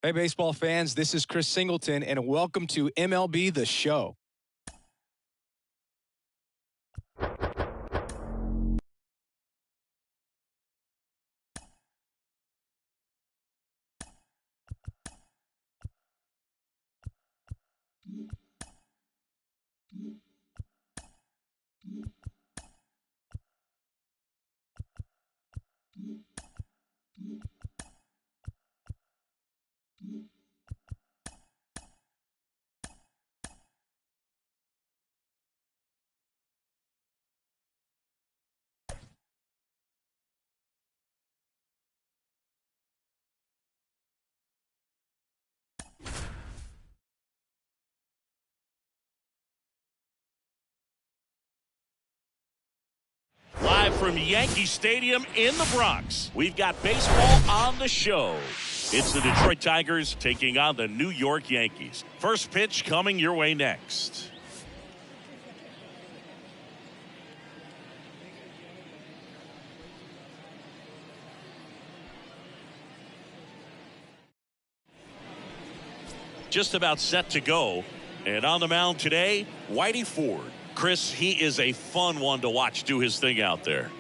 Hey, baseball fans, this is Chris Singleton, and welcome to MLB The Show. Live from Yankee Stadium in the Bronx, we've got baseball on the show. It's the Detroit Tigers taking on the New York Yankees. First pitch coming your way next. Just about set to go. And on the mound today, Whitey Ford. Chris, he is a fun one to watch do his thing out there.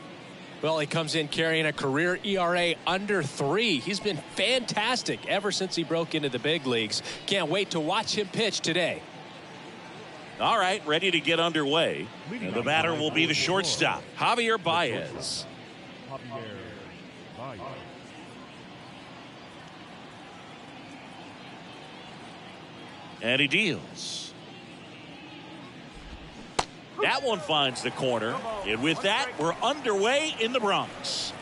Well, he comes in carrying a career ERA under 3. He's been fantastic ever since he broke into the big leagues. Can't wait to watch him pitch today. All right, ready to get underway. And the batter will be the shortstop, Javier Baez. And he deals. That one finds the corner. And with that, we're underway in the Bronx.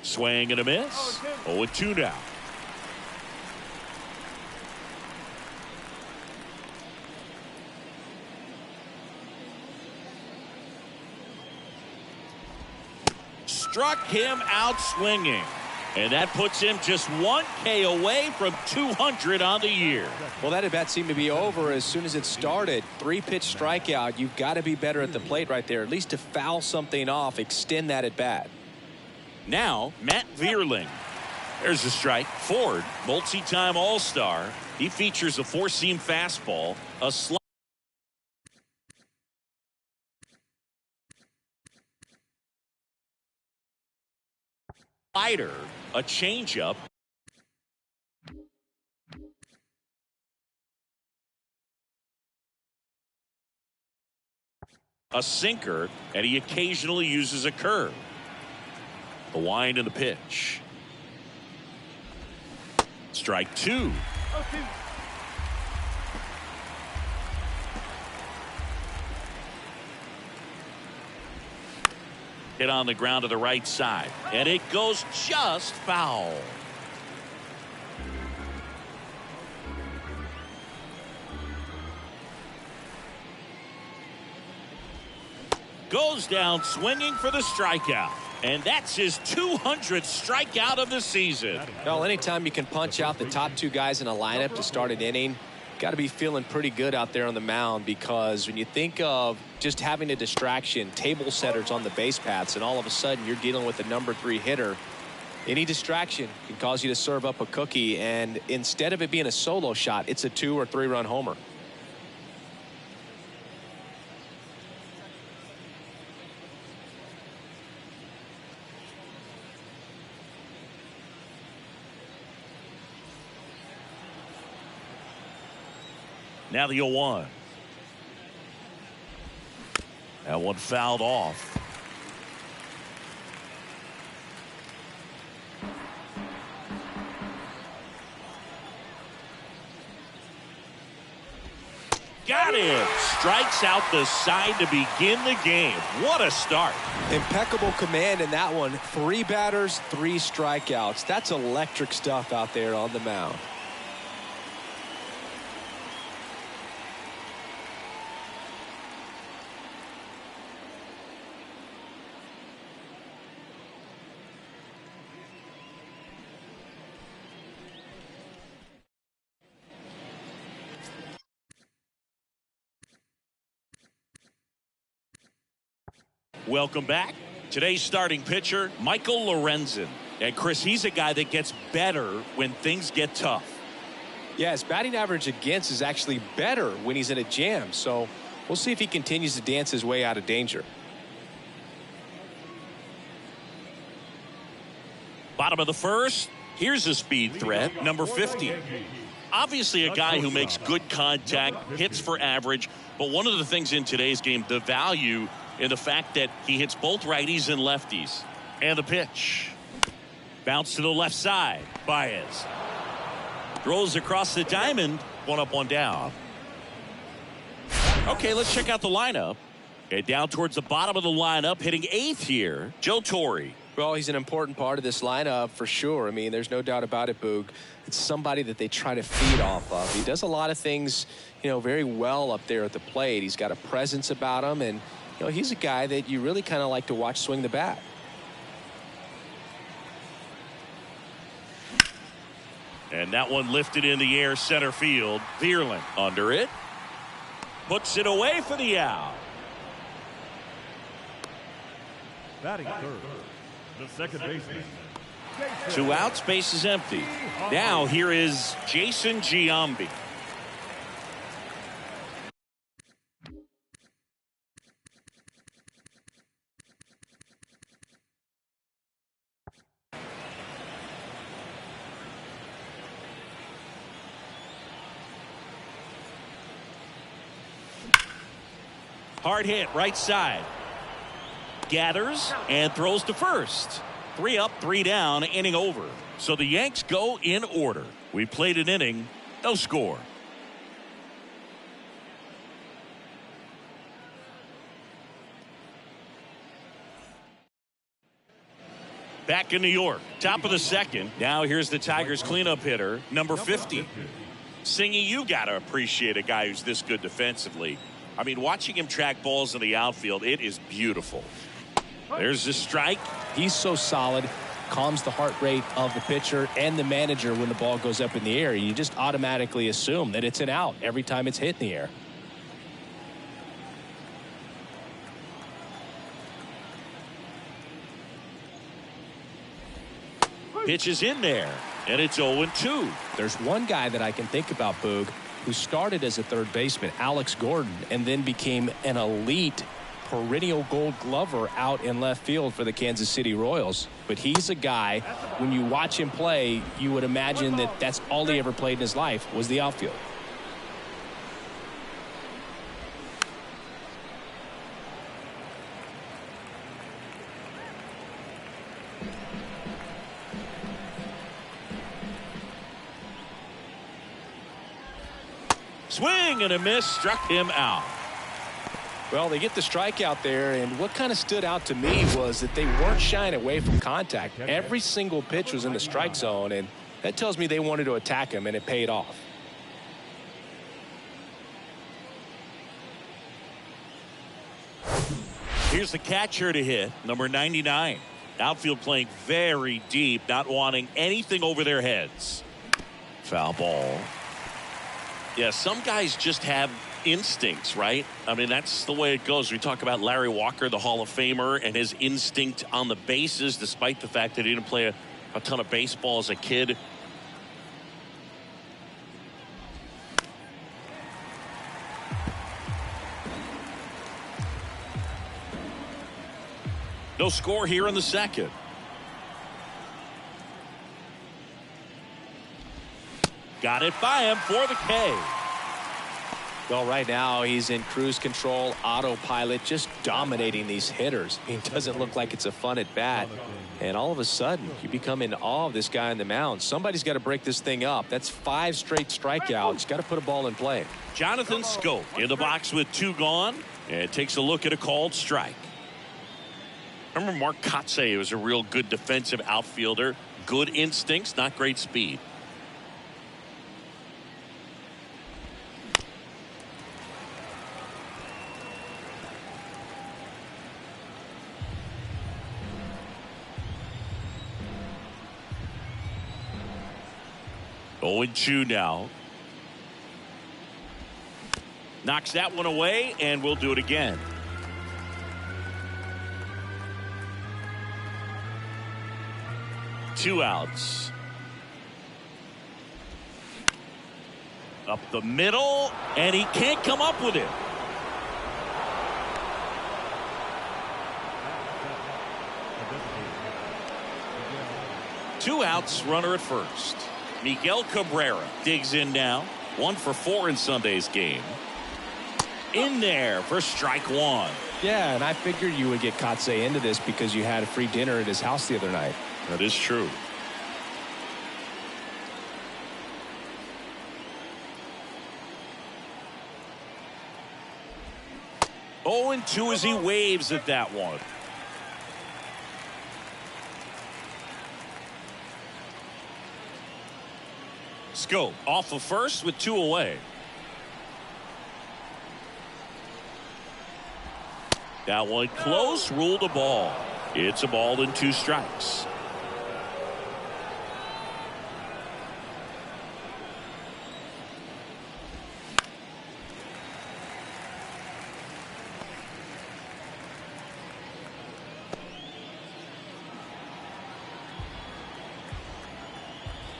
Swing and a miss. 0-2 now. Struck him out swinging. And that puts him just 1K away from 200 on the year. Well, that at bat seemed to be over as soon as it started. 3-pitch strikeout. You've got to be better at the plate right there, at least to foul something off, extend that at bat. Now, Matt Vierling. There's a strike. Ford, multi-time All-Star. He features a 4-seam fastball, a slider, a changeup, a sinker, and he occasionally uses a curve. The wind and the pitch. Strike 2. Hit on the ground to the right side, and it goes just foul. Goes down swinging for the strikeout, and that's his 200th strikeout of the season. Well, anytime you can punch out the top 2 guys in a lineup to start an inning, got to be feeling pretty good out there on the mound, because when you think of just having a distraction, table setters on the base paths, and all of a sudden you're dealing with a number 3 hitter, any distraction can cause you to serve up a cookie, and instead of it being a solo shot, it's a 2 or 3 run homer. Now the 0-1. That one fouled off. Got him. Strikes out the side to begin the game. What a start. Impeccable command in that one. 3 batters, 3 strikeouts. That's electric stuff out there on the mound. Welcome back. Today's starting pitcher, Michael Lorenzen. And Chris, he's a guy that gets better when things get tough. Yeah, his batting average against is actually better when he's in a jam. So we'll see if he continues to dance his way out of danger. Bottom of the first. Here's a speed threat, number 50. Obviously a guy who makes good contact, hits for average. But one of the things in today's game, the value in the fact that he hits both righties and lefties. And the pitch. Bounce to the left side. Baez. Throws across the diamond. One up, one down. Okay, let's check out the lineup. Okay, down towards the bottom of the lineup, hitting 8th here, Joe Torre. Well, he's an important part of this lineup for sure. I mean, there's no doubt about it, Boog. It's somebody that they try to feed off of. He does a lot of things, very well up there at the plate. He's got a presence about him, and, he's a guy that you really kind of like to watch swing the bat. And that one lifted in the air, center field. Vierling under it. Puts it away for the out. Batting third, the second baseman. 2 outs, base is empty. Now here is Jason Giambi. Hard hit, right side. Gathers and throws to first. 3 up, 3 down, inning over. So the Yanks go in order. We played an inning, no score. Back in New York, top of the second. Now here's the Tigers cleanup hitter, number 50. Singy, you got to appreciate a guy who's this good defensively. I mean, watching him track balls in the outfield, it is beautiful. There's the strike. He's so solid, calms the heart rate of the pitcher and the manager when the ball goes up in the air. You just automatically assume that it's an out every time it's hit in the air. Pitch is in there, and it's 0-2. There's one guy that I can think about, Boog, who started as a third baseman, Alex Gordon, and then became an elite perennial gold glover out in left field for the Kansas City Royals. But he's a guy, when you watch him play, you would imagine that that's all he ever played in his life was the outfield. Swing and a miss, struck him out. Well, they get the strikeout there, and what kind of stood out to me was that they weren't shying away from contact. Every single pitch was in the strike zone, and that tells me they wanted to attack him, and it paid off. Here's the catcher to hit, number 99. Outfield playing very deep, not wanting anything over their heads. Foul ball. Yeah, some guys just have instincts, right? I mean, that's the way it goes. We talk about Larry Walker, the Hall of Famer, and his instinct on the bases, despite the fact that he didn't play a ton of baseball as a kid. No score here in the second. Got it by him for the K. Well, right now he's in cruise control, autopilot, just dominating these hitters. It doesn't look like it's a fun at bat. And all of a sudden, you become in awe of this guy on the mound. Somebody's got to break this thing up. That's 5 straight strikeouts. Got to put a ball in play. Jonathan Scope in the box with 2 gone. And takes a look at a called strike. I remember Mark Kotsay was a real good defensive outfielder. Good instincts, not great speed. Oh, and 2 now. Knocks that one away, and we'll do it again. 2 outs. Up the middle, and he can't come up with it. Two outs, runner at first. Miguel Cabrera digs in now. 1 for 4 in Sunday's game. In there for strike 1. Yeah, and I figured you would get Kotsay into this because you had a free dinner at his house the other night. That is true. Oh, and 2 as he waves at that one. Scope off of first with 2 away. That one close, ruled a ball. It's a ball and 2 strikes.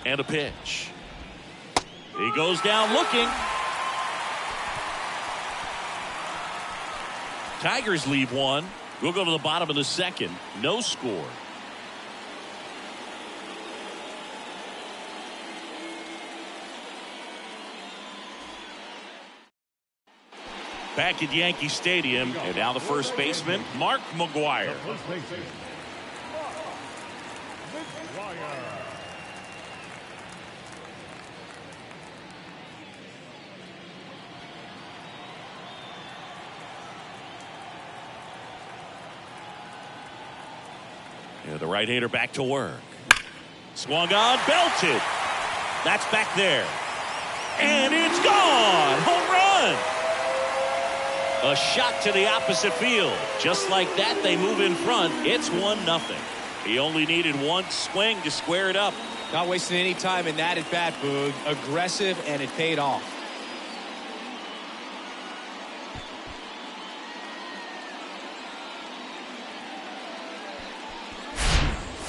And a pitch. He goes down looking. Tigers leave 1. We'll go to the bottom of the 2nd. No score. Back at Yankee Stadium, and now the first baseman, Mark McGwire. The right-hander back to work. Swung on, belted. That's back there. And it's gone. Home run. A shot to the opposite field. Just like that, they move in front. It's 1-0. He only needed 1 swing to square it up. Not wasting any time in that at bat, Boog. Aggressive, and it paid off.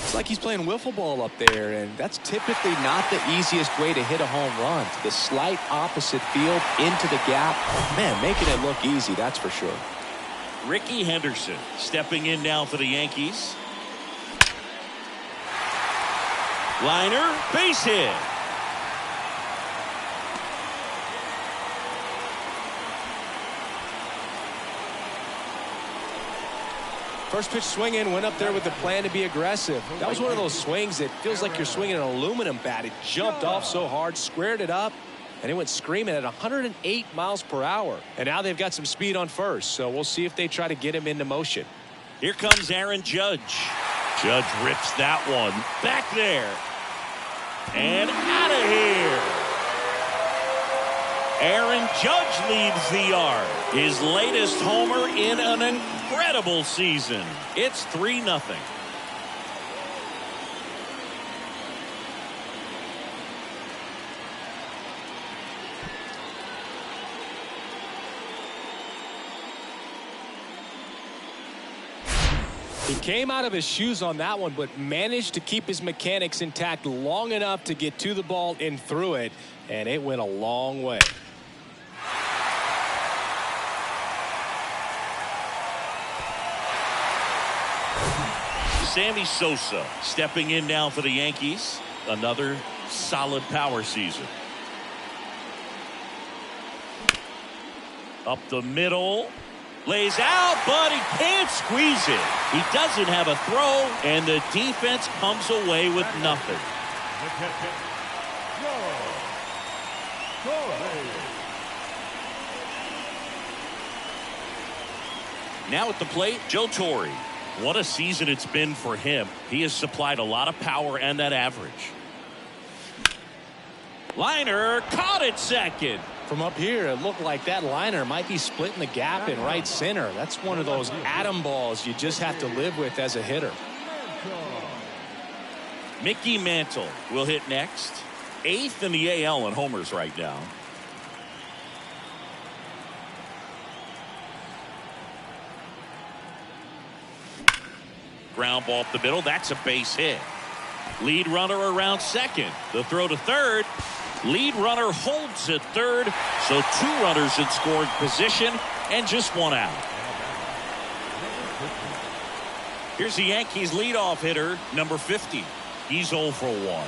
It's like he's playing wiffle ball up there, and that's typically not the easiest way to hit a home run. To the slight opposite field, into the gap. Man, making it look easy, that's for sure. Ricky Henderson stepping in now for the Yankees. Liner, base hit. First pitch swinging, went up there with the plan to be aggressive. That was one of those swings that feels like you're swinging an aluminum bat. It jumped off so hard, squared it up, and it went screaming at 108 miles per hour. And now they've got some speed on first, so we'll see if they try to get him into motion. Here comes Aaron Judge. Judge rips that one back there. And out of here. Aaron Judge leaves the yard. His latest homer in an incredible season. It's 3-0. He came out of his shoes on that one, but managed to keep his mechanics intact long enough to get to the ball and through it, and it went a long way. Sammy Sosa stepping in now for the Yankees. Another solid power season. Up the middle. Lays out, but he can't squeeze it. He doesn't have a throw, and the defense comes away with nothing. Now at the plate, Joe Torre. What a season it's been for him. He has supplied a lot of power and that average. Liner caught it second. From up here, it looked like that liner might be splitting the gap in right center. That's one of those atom balls you just have to live with as a hitter. Mickey Mantle will hit next. 8th in the AL in homers right now. Ground ball up the middle. That's a base hit. Lead runner around second. The throw to third. Lead runner holds at third. So 2 runners in scoring position and just 1 out. Here's the Yankees leadoff hitter, number 50. He's 0 for 1.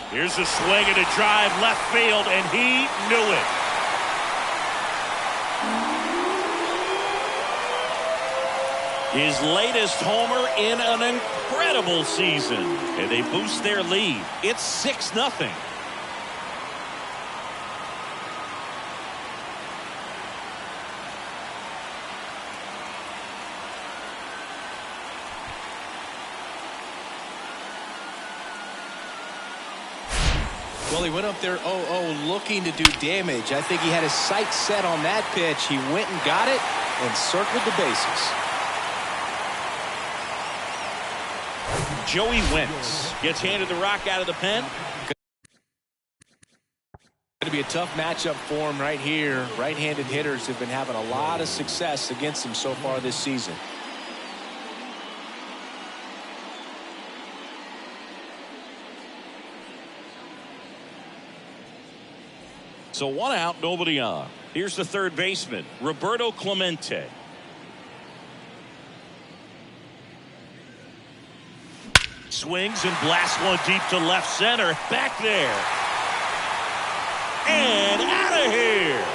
Here's a swing and a drive left field, and he knew it. His latest homer in an incredible season. And they boost their lead. It's 6-0. Well, he went up there 0-0 looking to do damage. I think he had his sights set on that pitch. He went and got it and circled the bases. Joey Wentz gets handed the rock out of the pen. Going to be a tough matchup for him right here. Right-handed hitters have been having a lot of success against him so far this season. So 1 out, nobody on. Here's the third baseman, Roberto Clemente. Swings and blasts one deep to left center. Back there. And out of here.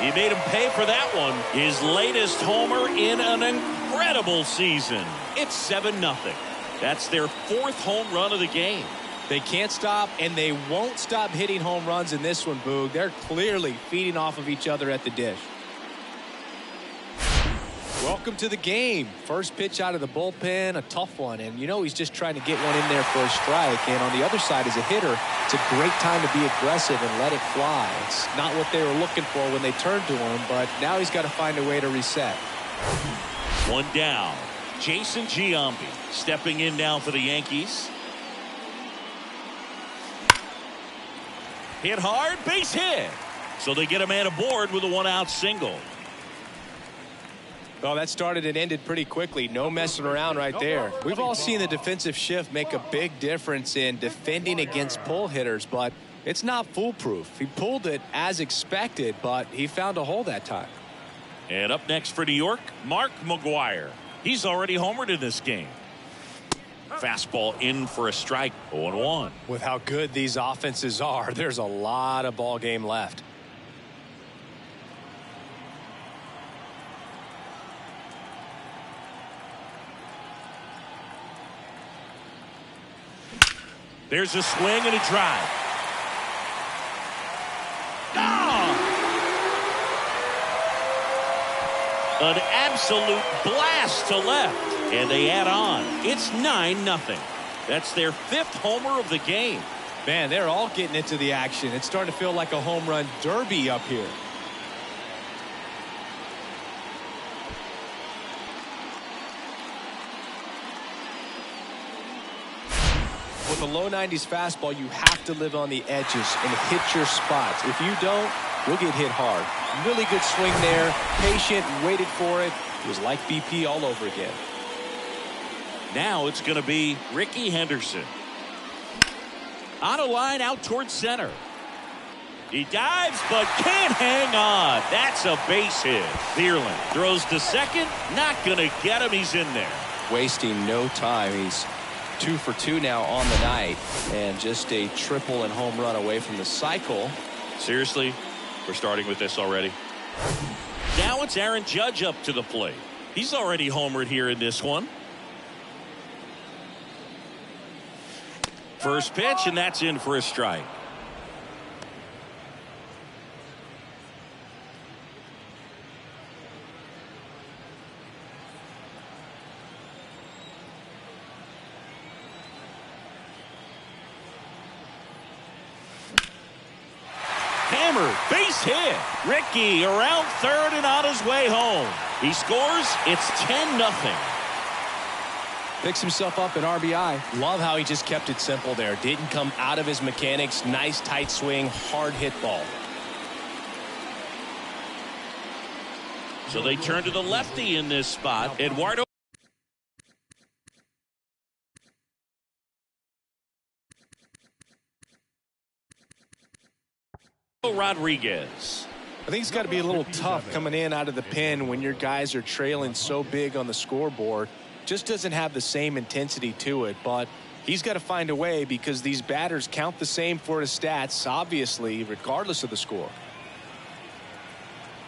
He made him pay for that one. His latest homer in an incredible season. It's 7-0. That's their 4th home run of the game. They can't stop, and they won't stop hitting home runs in this one, Boog. They're clearly feeding off of each other at the dish. Welcome to the game. First pitch out of the bullpen, a tough one. And, you know, he's just trying to get one in there for a strike. And on the other side, as a hitter, it's a great time to be aggressive and let it fly. It's not what they were looking for when they turned to him, but now he's got to find a way to reset. 1 down. Jason Giambi stepping in now for the Yankees. Hit hard, base hit. So they get a man aboard with a 1-out single. Well, that started and ended pretty quickly. No messing around right there. We've all seen the defensive shift make a big difference in defending against pull hitters, but it's not foolproof. He pulled it as expected, but he found a hole that time. And up next for New York, Mark McGwire. He's already homered in this game. Fastball in for a strike, 0-1. With how good these offenses are, there's a lot of ball game left. There's a swing and a drive. Oh! An absolute blast to left. And they add on. It's 9-0. That's their 5th homer of the game. Man, they're all getting into the action. It's starting to feel like a home run derby up here. With a low 90s fastball, you have to live on the edges and hit your spots. If you don't, you'll get hit hard. Really good swing there. Patient, waited for it. It was like BP all over again. Now it's going to be Ricky Henderson. On a line out towards center. He dives but can't hang on. That's a base hit. Thielen throws to second. Not going to get him. He's in there. Wasting no time. He's 2 for 2 now on the night. And just a triple and home run away from the cycle. Seriously? We're starting with this already? Now it's Aaron Judge up to the plate. He's already homered here in this one. First pitch, and that's in for a strike. Hammer, base hit. Ricky around third and on his way home. He scores. It's 10-0. Picks himself up an RBI. Love how he just kept it simple there. Didn't come out of his mechanics. Nice tight swing, hard hit ball. So they turn to the lefty in this spot. Eduardo Rodriguez. I think it's got to be a little tough coming in out of the pen when your guys are trailing so big on the scoreboard. Just doesn't have the same intensity to it, but he's got to find a way because these batters count the same for his stats, obviously, regardless of the score.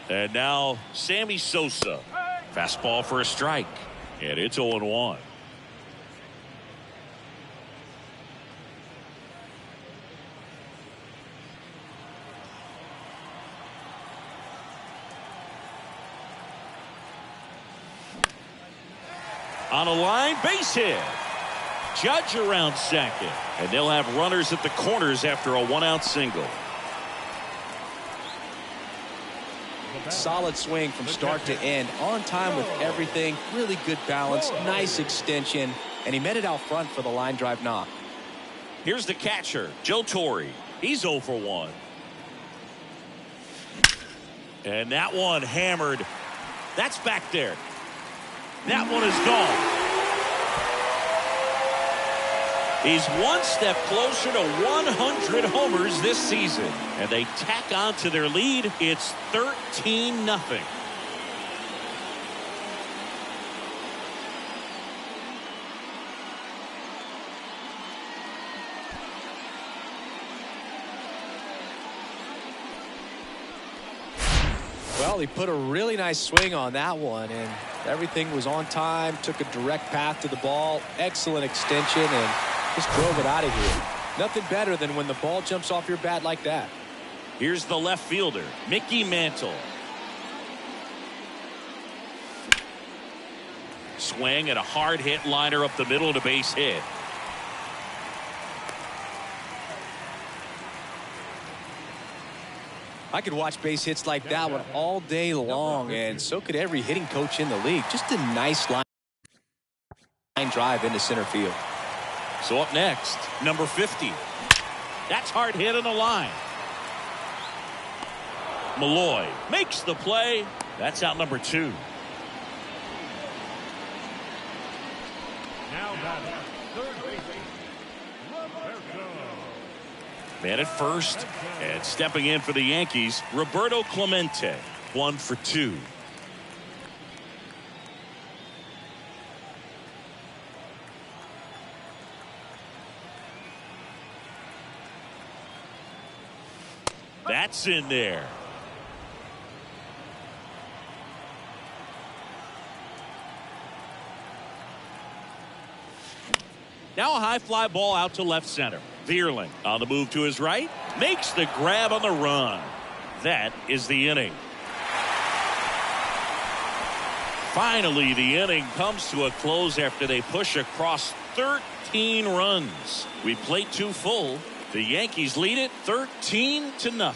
And now Sammy Sosa. Fastball for a strike. And it's 0-1. On a line, base hit. Judge around second. And they'll have runners at the corners after a one-out single. Solid swing from start to end. On time with everything. Really good balance. Nice extension. And he met it out front for the line drive knock. Here's the catcher, Joe Torre. He's 0 for 1. And that one hammered. That's back there. That one is gone. He's one step closer to 100 homers this season. And they tack on to their lead. It's 13-0. Well, he put a really nice swing on that one, and everything was on time, took a direct path to the ball, excellent extension, and just drove it out of here. Nothing better than when the ball jumps off your bat like that. Here's the left fielder, Mickey Mantle. Swing and a hard hit liner up the middle to base hit. I could watch base hits like that one all day long, and so could every hitting coach in the league. Just a nice line drive into center field. So up next, number 50. That's hard hit on the line. Malloy makes the play. That's out number 2. Now batting, third baseman, Roberto. Man at first, and stepping in for the Yankees, Roberto Clemente. 1 for 2. That's in there. Now a high fly ball out to left center. Vierling on the move to his right. Makes the grab on the run. That is the inning. Finally, the inning comes to a close after they push across 13 runs. We played 2 full. The Yankees lead it 13-0.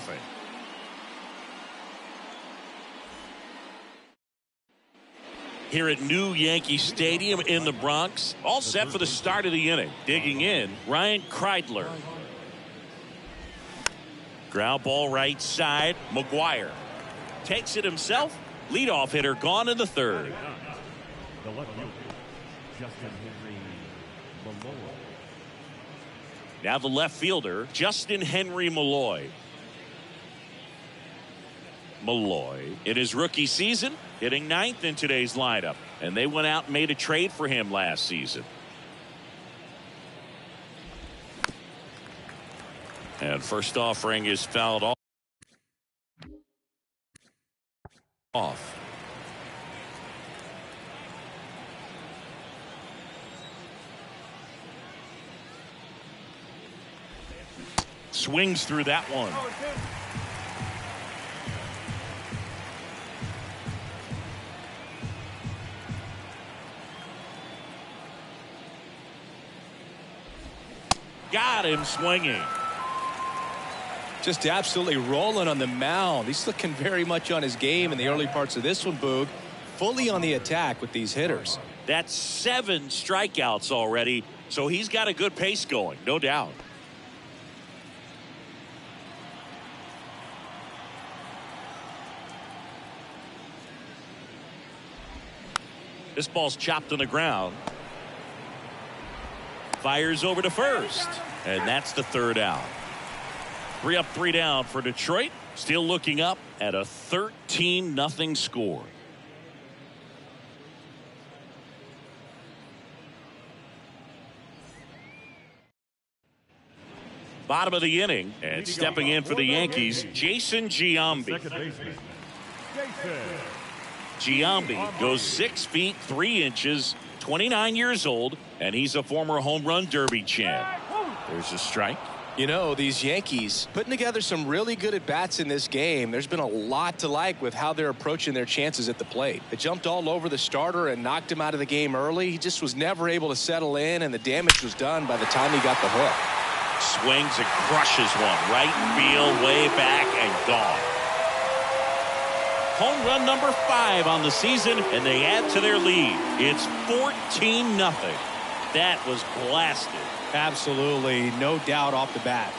Here at New Yankee Stadium in the Bronx, all set for the start of the inning. Digging in, Ryan Kreidler. Ground ball right side, McGuire takes it himself. Leadoff hitter gone in the third. The left fielder, Justin Henry Malloy. Now the left fielder, Justin Henry Malloy. Malloy, in his rookie season, hitting 9th in today's lineup. And they went out and made a trade for him last season. And first offering is fouled off. Swings through that one. Got him swinging. Just absolutely rolling on the mound. He's looking very much on his game in the early parts of this one, Boog. Fully on the attack with these hitters. That's 7 strikeouts already, so he's got a good pace going, no doubt. This ball's chopped on the ground. Fires over to first. And that's the third out. 3 up, 3 down for Detroit. Still looking up at a 13-0 score. Bottom of the inning, and stepping in for the Yankees, Jason Giambi. Second baseman, Jason. Giambi goes 6 feet 3 inches, 29 years old, and he's a former home run derby champ. There's a strike. You know, these Yankees putting together some really good at-bats in this game. There's been a lot to like with how they're approaching their chances at the plate. They jumped all over the starter and knocked him out of the game early. He just was never able to settle in, and the damage was done by the time he got the hook. Swings and crushes one. Right field, way back, and gone. Home run number 5 on the season, and they add to their lead. It's 14-0. That was blasted. Absolutely, no doubt off the bat.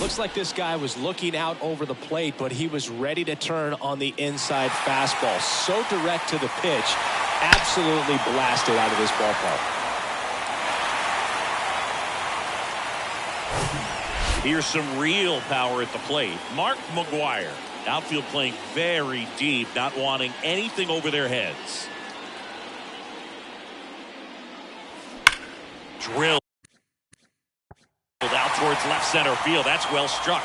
Looks like this guy was looking out over the plate, but he was ready to turn on the inside fastball. So direct to the pitch, absolutely blasted out of this ballpark. Here's some real power at the plate. Mark McGwire. Outfield playing very deep, not wanting anything over their heads. Drill. Out towards left center field. That's well struck.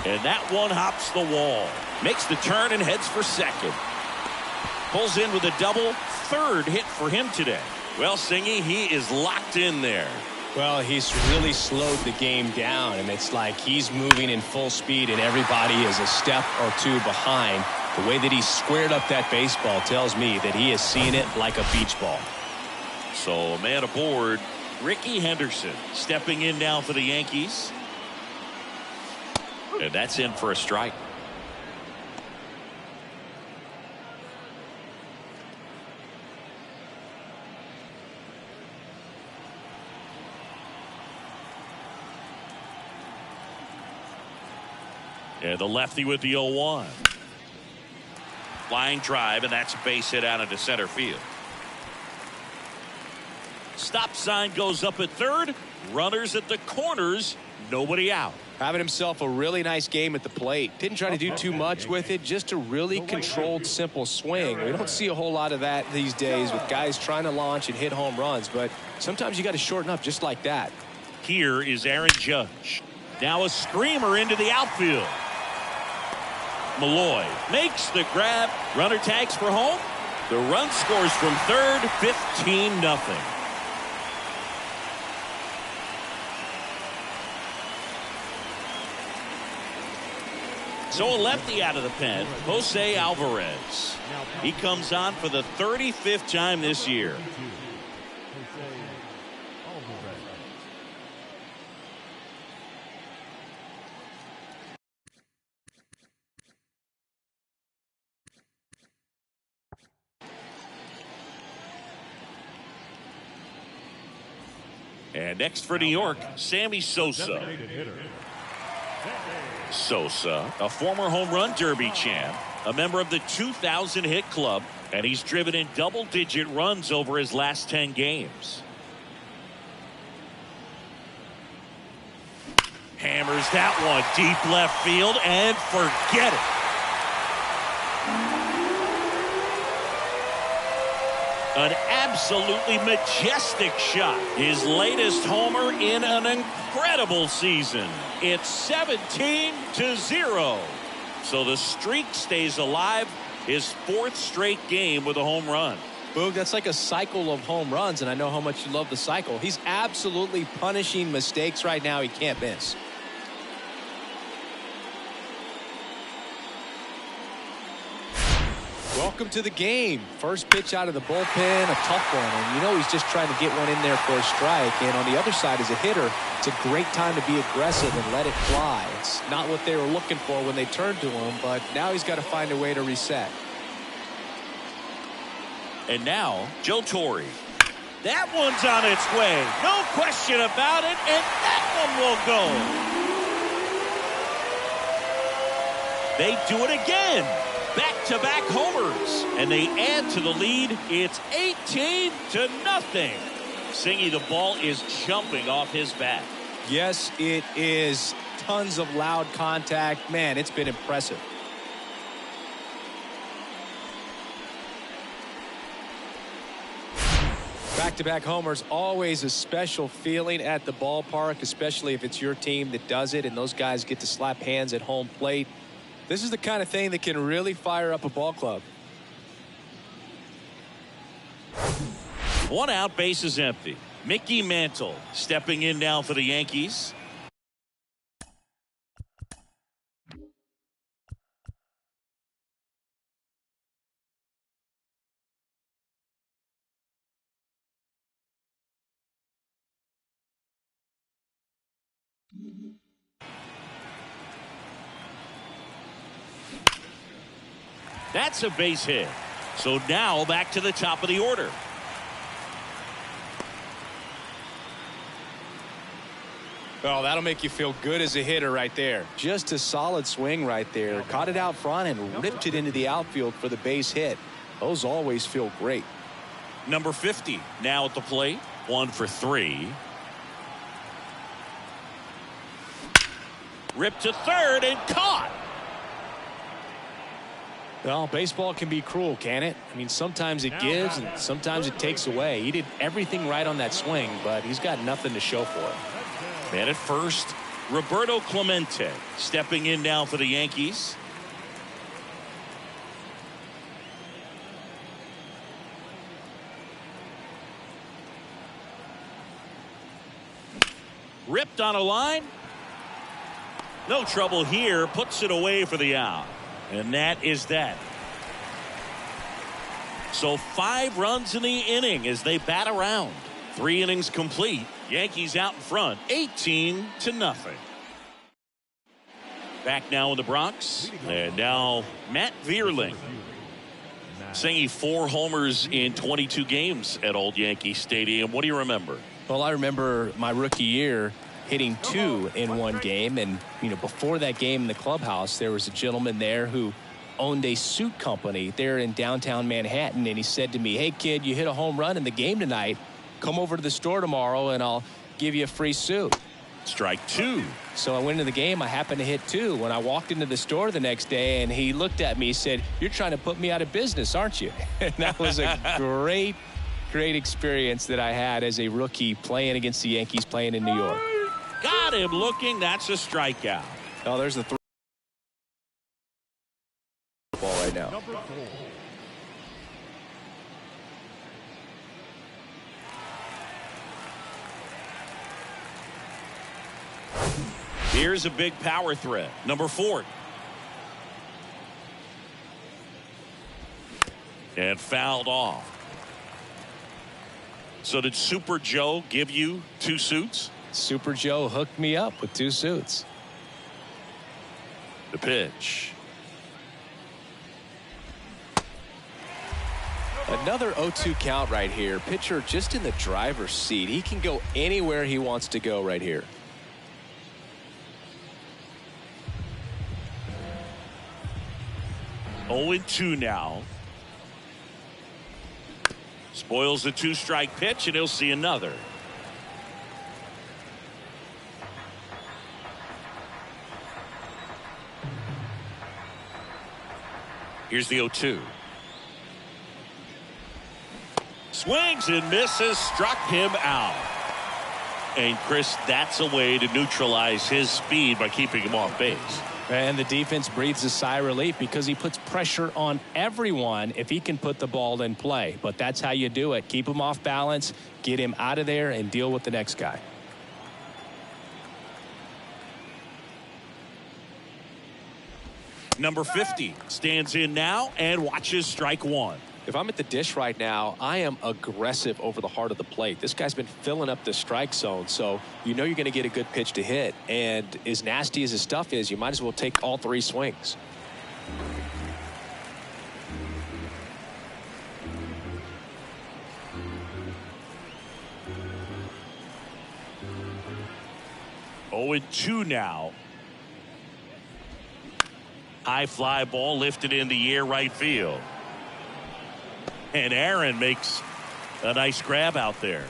And that one hops the wall. Makes the turn and heads for second. Pulls in with a double. Third hit for him today. Well, Singy, he is locked in there. Well, he's really slowed the game down, and it's like he's moving in full speed and everybody is a step or two behind. The way that he squared up that baseball tells me that he has seen it like a beach ball. So a man aboard, Ricky Henderson, stepping in now for the Yankees. And that's in for a strike. And the lefty with the 0-1. Line drive, and that's a base hit out into center field. Stop sign goes up at third. Runners at the corners. Nobody out. Having himself a really nice game at the plate. Didn't try to do too much with it. Just a really controlled, simple swing. We don't see a whole lot of that these days with guys trying to launch and hit home runs. But sometimes you got to shorten up just like that. Here is Aaron Judge. Now a screamer into the outfield. Malloy makes the grab. Runner tags for home. The run scores from third. 15-0. So a lefty out of the pen, Jose Alvarez. He comes on for the 35th time this year. And next for New York, Sammy Sosa. Sosa, a former home run derby champ, a member of the 2000 hit club, and he's driven in double-digit runs over his last 10 games. Hammers that one deep left field and forget it. An absolutely majestic shot. His latest homer in an incredible season. It's 17-0. So the streak stays alive. His 4th straight game with a home run. Boog, that's like a cycle of home runs, and I know how much you love the cycle. He's absolutely punishing mistakes right now he can't miss. Welcome to the game. First pitch out of the bullpen, a tough one. And you know he's just trying to get one in there for a strike. And on the other side, as a hitter, it's a great time to be aggressive and let it fly. It's not what they were looking for when they turned to him, but now he's got to find a way to reset. And now, Joe Torre. That one's on its way. No question about it. And that one will go. They do it again. Back-to-back homers. And they add to the lead. It's 18-0. Singy, the ball is jumping off his bat. Yes, it is. Tons of loud contact. Man, it's been impressive. Back-to-back homers, always a special feeling at the ballpark, especially if it's your team that does it and those guys get to slap hands at home plate. This is the kind of thing that can really fire up a ball club. One out, base is empty. Mickey Mantle stepping in now for the Yankees. That's a base hit. So now back to the top of the order. Oh, that'll make you feel good as a hitter right there. Just a solid swing right there. Caught it out front and ripped it into the outfield for the base hit. Those always feel great. Number 50 now at the plate. 1 for 3. Ripped to third and caught. Well, baseball can be cruel, can it? I mean, sometimes it gives and sometimes it takes away. He did everything right on that swing, but he's got nothing to show for it. Man at first, Roberto Clemente stepping in now for the Yankees. Ripped on a line. No trouble here. Puts it away for the out. And that is that. So 5 runs in the inning as they bat around. 3 innings complete. Yankees out in front, 18-0. Back now in the Bronx. And now Matt Vierling. Singing 4 homers in 22 games at Old Yankee Stadium. What do you remember? Well, I remember my rookie year hitting 2 in one game. And, you know, before that game in the clubhouse, there was a gentleman there who owned a suit company there in downtown Manhattan. And he said to me, "Hey, kid, you hit a home run in the game tonight. Come over to the store tomorrow and I'll give you a free suit." Strike 2. So I went into the game. I happened to hit 2. When I walked into the store the next day and he looked at me, he said, "You're trying to put me out of business, aren't you?" And that was a great experience that I had as a rookie playing against the Yankees, playing in New York. Got him looking. That's a strikeout. Oh, there's the ball right now. Number 4. Here's a big power threat. Number 4. And fouled off. So did Super Joe give you 2 suits? Super Joe hooked me up with 2 suits. The pitch. Another 0-2 count right here. Pitcher just in the driver's seat. He can go anywhere he wants to go right here. Oh, 0-2 now. Spoils the 2-strike pitch, and he'll see another. Here's the 0-2. Swings and misses, struck him out. And Chris, that's a way to neutralize his speed by keeping him off base. And the defense breathes a sigh of relief because he puts pressure on everyone if he can put the ball in play. But that's how you do it. Keep him off balance, get him out of there, and deal with the next guy. Number 50 stands in now and watches strike 1. If I'm at the dish right now, I am aggressive over the heart of the plate. This guy's been filling up the strike zone, so you know you're going to get a good pitch to hit. And as nasty as his stuff is, you might as well take all 3 swings. 0-2 now. High fly ball lifted in the air right field. And Aaron makes a nice grab out there.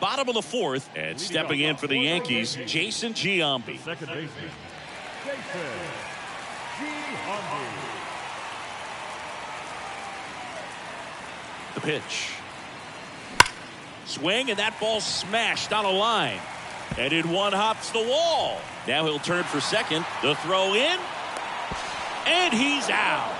Bottom of the fourth, and stepping in for the Yankees, Jason Giambi. Second baseman, Jason Giambi. The pitch. Swing, and that ball smashed on a line. And in one hops the wall. Now he'll turn for second. The throw in. And he's out.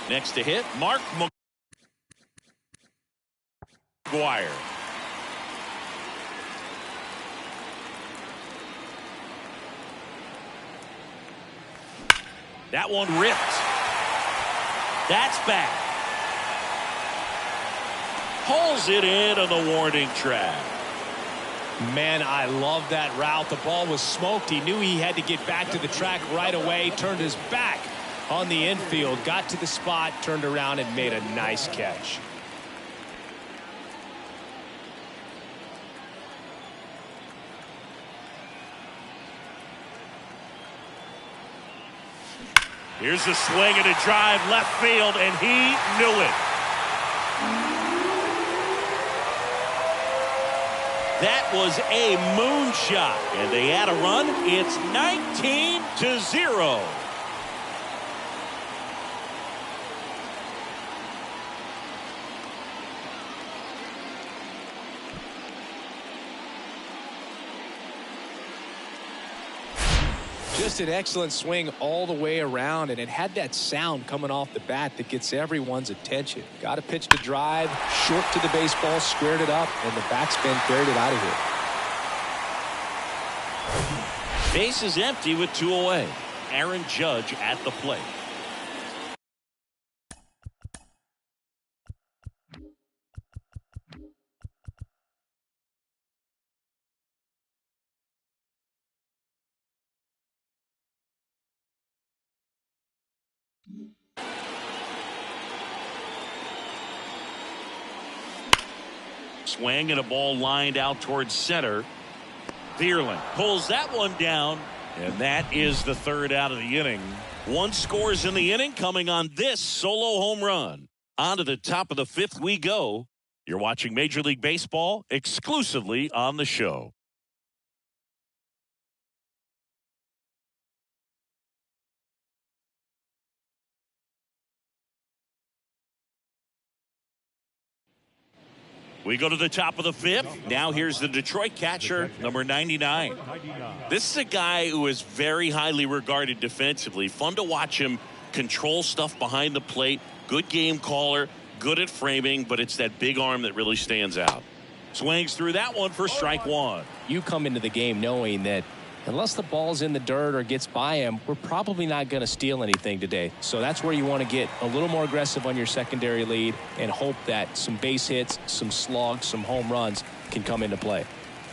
Next to hit, Mark McGuire. That one ripped. That's back. Pulls it in on the warning track. Man, I love that route. The ball was smoked. He knew he had to get back to the track right away. Turned his back on the infield, got to the spot, turned around and made a nice catch. Here's a swing and a drive left field, and he knew it. That was a moonshot, and they add a run. It's 19-0. Just an excellent swing all the way around, and it had that sound coming off the bat that gets everyone's attention. Got a pitch to drive, short to the baseball, squared it up, and the backspin carried it out of here. Base is empty with 2 away. Aaron Judge at the plate. Swing and a ball lined out towards center. Vierling pulls that one down, and that is the third out of the inning. 1 scores in the inning coming on this solo home run. On to the top of the 5th we go. You're watching Major League Baseball exclusively on the show. We go to the top of the 5th. Now here's the Detroit catcher, number 99. This is a guy who is very highly regarded defensively. Fun to watch him control stuff behind the plate. Good game caller, good at framing, but it's that big arm that really stands out. Swings through that one for strike 1. You come into the game knowing that unless the ball's in the dirt or gets by him, we're probably not going to steal anything today. So that's where you want to get a little more aggressive on your secondary lead and hope that some base hits, some slugs, some home runs can come into play.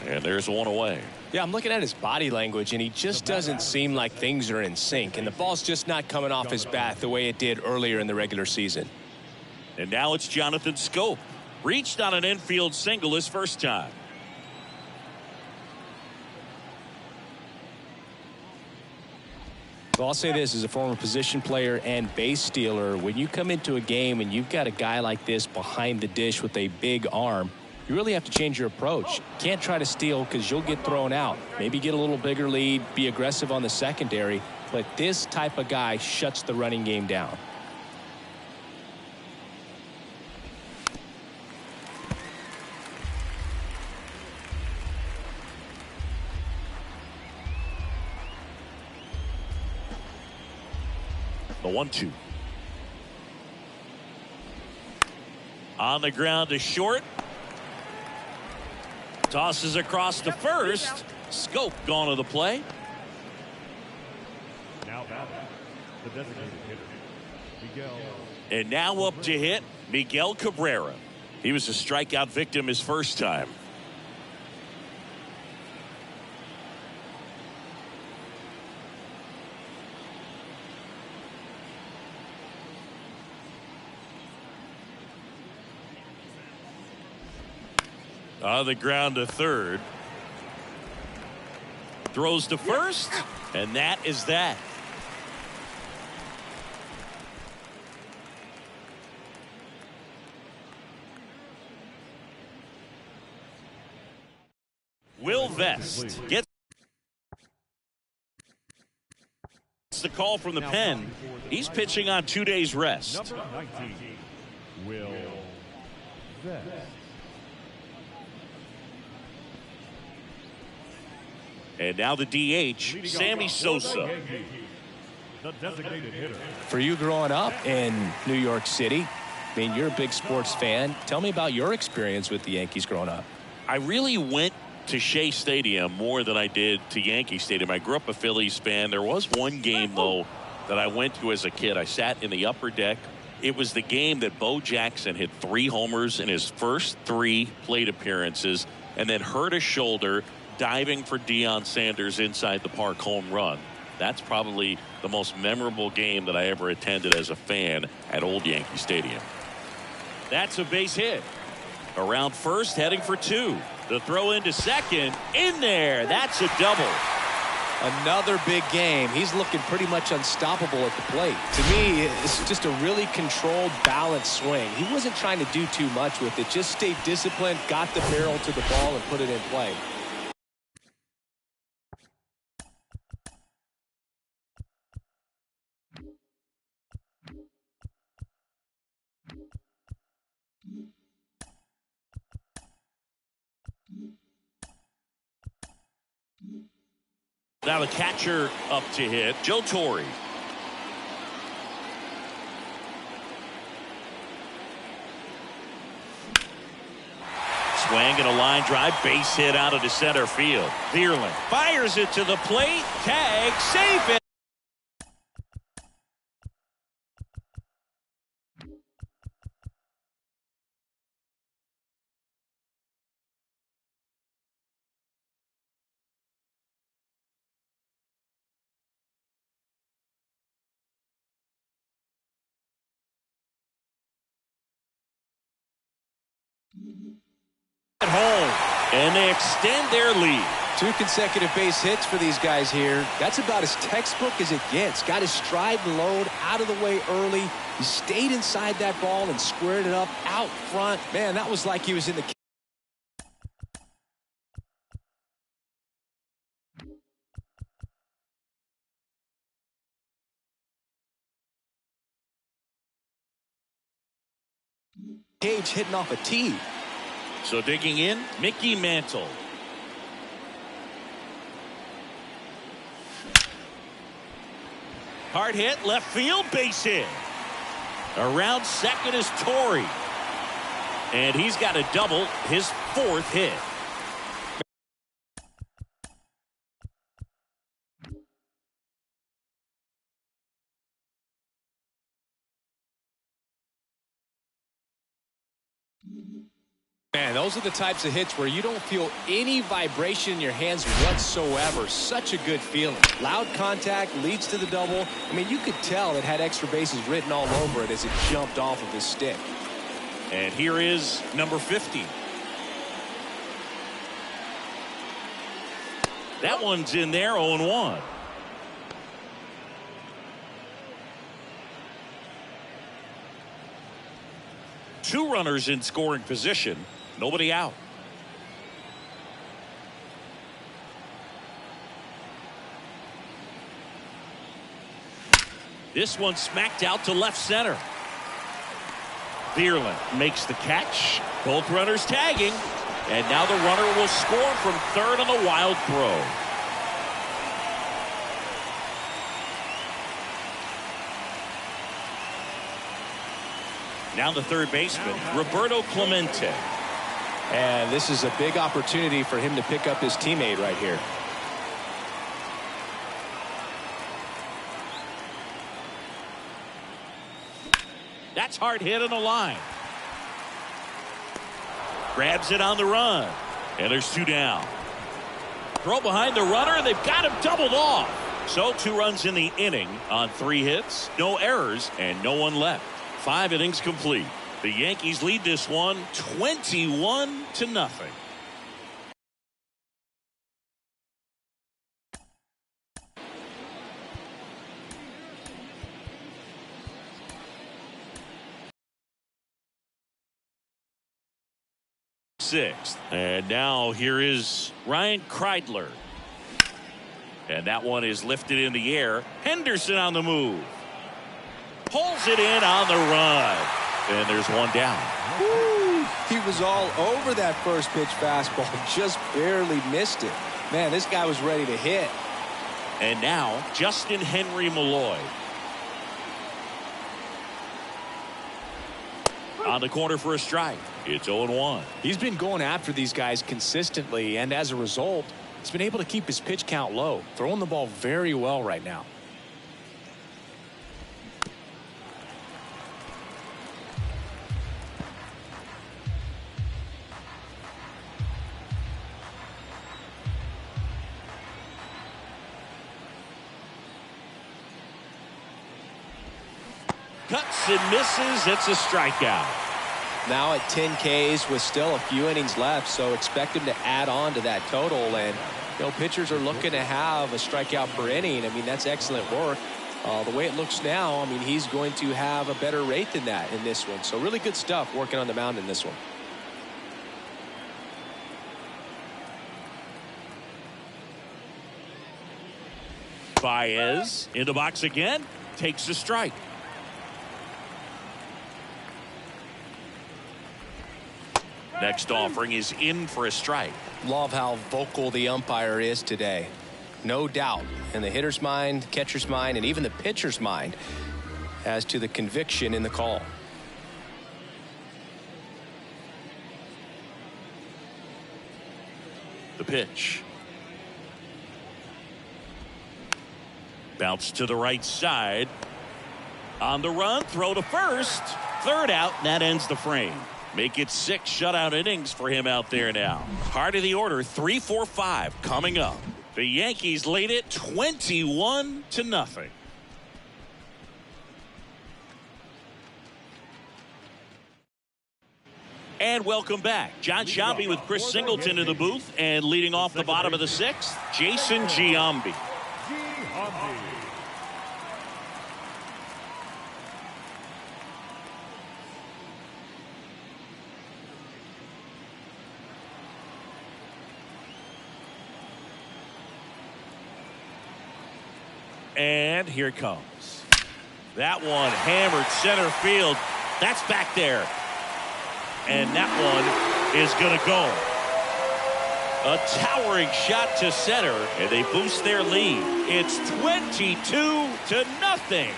And there's 1 away. Yeah, I'm looking at his body language, and he just doesn't seem like things are in sync. And the ball's just not coming off his bat the way it did earlier in the regular season. And now it's Jonathan Scope. Reached on an infield single his first time. Well, I'll say this as a former position player and base stealer. When you come into a game and you've got a guy like this behind the dish with a big arm, you really have to change your approach. Can't try to steal because you'll get thrown out. Maybe get a little bigger lead, be aggressive on the secondary. But this type of guy shuts the running game down. The 1-2. On the ground to short. Tosses across to first. Scope gone to the play. Now batting, the designated hitter, Miguel. And now up to hit Miguel Cabrera. He was a strikeout victim his first time. On the ground to third. Throws to first, and that is that. Will Vest gets the call from the pen. He's pitching on 2 days rest. Number 19, Will Vest. And now the DH, Sammy Sosa. The designated hitter. For you growing up in New York City, I mean, you're a big sports fan. Tell me about your experience with the Yankees growing up. I really went to Shea Stadium more than I did to Yankee Stadium. I grew up a Phillies fan. There was one game, though, that I went to as a kid. I sat in the upper deck. It was the game that Bo Jackson hit 3 homers in his first 3 plate appearances and then hurt his shoulder diving for Deion Sanders' inside the park home run. That's probably the most memorable game that I ever attended as a fan at Old Yankee Stadium. That's a base hit. Around first, heading for 2. The throw into second. In there. That's a double. Another big game. He's looking pretty much unstoppable at the plate. To me, it's just a really controlled, balanced swing. He wasn't trying to do too much with it. Just stayed disciplined, got the barrel to the ball, and put it in play. Now the catcher up to hit, Joe Torre. Swing and a line drive, base hit out of the center field. Vierling fires it to the plate, tag, safe it. At home, and they extend their lead. 2 consecutive base hits for these guys here. That's about as textbook as it gets. Got his stride and load out of the way early. He stayed inside that ball and squared it up out front. Man, that was like he was in the cage hitting off a tee. So digging in, Mickey Mantle. Hard hit, left field, base hit. Around second is Torre. And he's got a double, his 4th hit. Man, those are the types of hits where you don't feel any vibration in your hands whatsoever. Such a good feeling. Loud contact leads to the double. I mean, you could tell it had extra bases written all over it as it jumped off of his stick. And here is number 50. That one's in there, 0-1. Two runners in scoring position. Nobody out. This one smacked out to left center. Vierling makes the catch. Both runners tagging. And now the runner will score from third on the wild throw. Now the third baseman, Roberto Clemente. And this is a big opportunity for him to pick up his teammate right here. That's hard hit on the line. Grabs it on the run. And there's 2 down. Throw behind the runner. They've got him doubled off. So 2 runs in the inning on 3 hits, no errors, and no one left. 5 innings complete. The Yankees lead this one 21-0. Sixth. And now here is Ryan Kreidler. And that one is lifted in the air. Henderson on the move. Pulls it in on the run. And there's 1 down. Woo! He was all over that first pitch fastball. Just barely missed it. Man, this guy was ready to hit. And now Justin Henry Malloy. On the corner for a strike. It's 0-1. He's been going after these guys consistently, and as a result, he's been able to keep his pitch count low, throwing the ball very well right now. Cuts and misses. It's a strikeout. Now at 10 Ks with still a few innings left, so expect him to add on to that total. And, you know, pitchers are looking to have a strikeout per inning. I mean, that's excellent work. The way it looks now, I mean, he's going to have a better rate than that in this one. So really good stuff working on the mound in this one. Baez in the box again. Takes a strike. Next offering is in for a strike. Love how vocal the umpire is today. No doubt in the hitter's mind, catcher's mind, and even the pitcher's mind as to the conviction in the call. The pitch. Bounce to the right side. On the run, throw to first. 3rd out, and that ends the frame. Make it 6 shutout innings for him out there now. Heart of the order, 3-4-5 coming up. The Yankees lead it 21-0. And welcome back. John Sciambi with Chris Singleton in the booth, and leading off the bottom of the 6th, Jason Giambi. And here it comes. That one hammered center field. That's back there. And that one is going to go. A towering shot to center, and they boost their lead. It's 22-0.